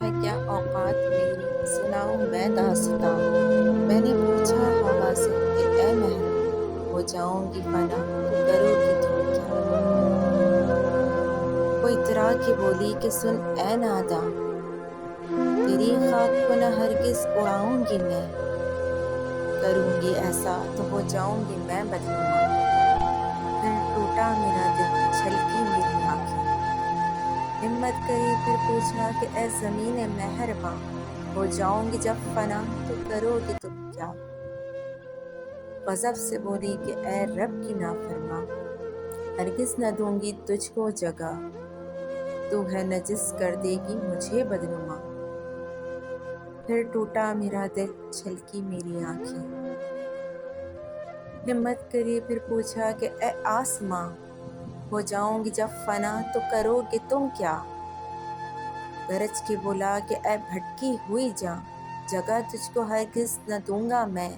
ہے کیا اوقات میری سناؤں میں داستاں۔ میں نے پوچھا ہوا سے کہ اے مہرباں، ہو جاؤں گی فنا تو کرو گی تم کیا؟ وہ اترا کے بولی کہ سن اے ناداں، تیری خاک کو نہ ہرگز اڑاؤں گی میں، کروں گی ایسا تو ہو جاؤں گی میں بدنما۔ پھر ٹوٹا میرا دل، چھلکی میری آنکھیں، ہمت کری پھر پوچھا کہ اے زمین مہرباں، ہو جاؤں گی جب فنا تو کرو گی تم کیا؟ غضب سے بولی کہ اے رب کی نافرماں، ہرگز نہ دوں گی تجھ کو جگہ، تو ہے نجس کر دے گی مجھے بدنما۔ پھر ٹوٹا میرا دل، چھلکی میری آنکھیں، ہمت کری پھر پوچھا کہ اے آسماں، ہو جاؤں گی جب فنا تو کرو گے تم کیا؟ گرج کے بولا کہ اے بھٹکی ہوئی جاں، جگہ تجھ کو ہرگز نہ دوں گا میں،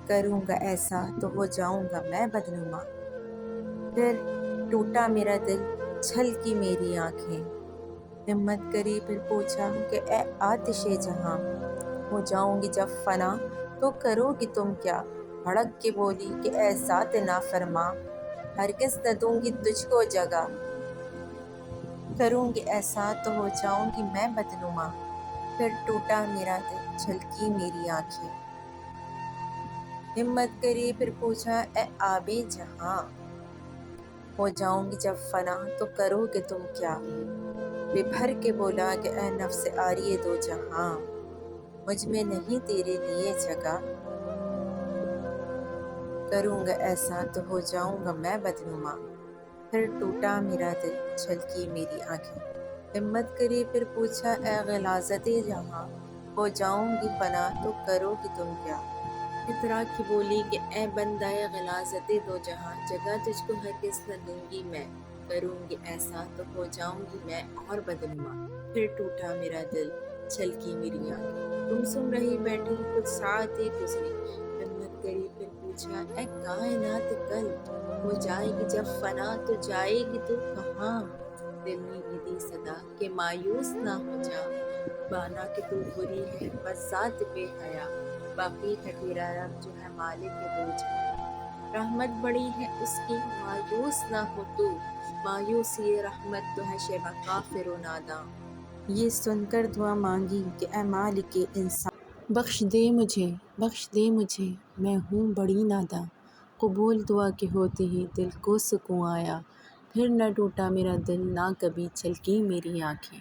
کروں گا ایسا تو ہو جاؤں گا میں بدنما۔ پھر ٹوٹا میرا دل، چھلکی میری آنکھیں، ہمت کری پھر پوچھا کہ اے آتش جہاں، ہو جاؤں گی جب فنا تو کرو گی تم کیا؟ بھڑک کے بولی کہ اے ذات نافرماں، ہرگز نہ دوں گی تجھ کو جگہ، کروں گی ایسا تو ہو جاؤں گی میں بدنما۔ پھر ٹوٹا میرا دل، چھلکی میری آنکھیں، ہمت کری پھر پوچھا اے آب جہاں، ہو جاؤں گی جب فنا تو کرو گے تم کیا؟ بے بھر کے بولا کہ اے نفس عاری دو جہاں، مجھ میں نہیں تیرے لیے جگہ، کروں گا ایسا تو ہو جاؤں گا میں بدنما۔ پھر ٹوٹا میرا دل، چھلکی میری آنکھیں، ہمت کری پھر پوچھا اے غلاظت جہاں، ہو جاؤں گی فنا تو کرو گی تم کیا؟ اترا کی بولی کہ اے بندہ غلاظت دو جہاں، جگہ تجھ کو ہرگز نہ دوں گی میں، کروں گی ایسا تو ہو جاؤں گی میں اور بدنما۔ پھر ٹوٹا میرا دل، چھلکی میری آنکھیں، گمسم رہی بیٹھی کچھ ساعتیں گزری، ہمت کری پھر پوچھا اے کائنات کل، ہو جائے گی جب فنا تو جائے گی تو کہاں؟ دل نے بھی دی صدا کہ مایوس نہ ہو جا، بانا کہ تو بری ہے بس ذات بے حیا، باقی ہے تیرا رب جو ہے مالک دو جہاں، رحمت بڑی ہے اس کی مایوس نہ ہو تو، مایوسی رحمت تو ہے شیوا کافر و ناداں۔ یہ سن کر دعا مانگی کہ اے مالک انسان، بخش دے مجھے، میں ہوں بڑی ناداں۔ قبول دعا کے ہوتے ہی دل کو سکون آیا، پھر نہ ٹوٹا میرا دل نہ کبھی چھلکی میری آنکھیں۔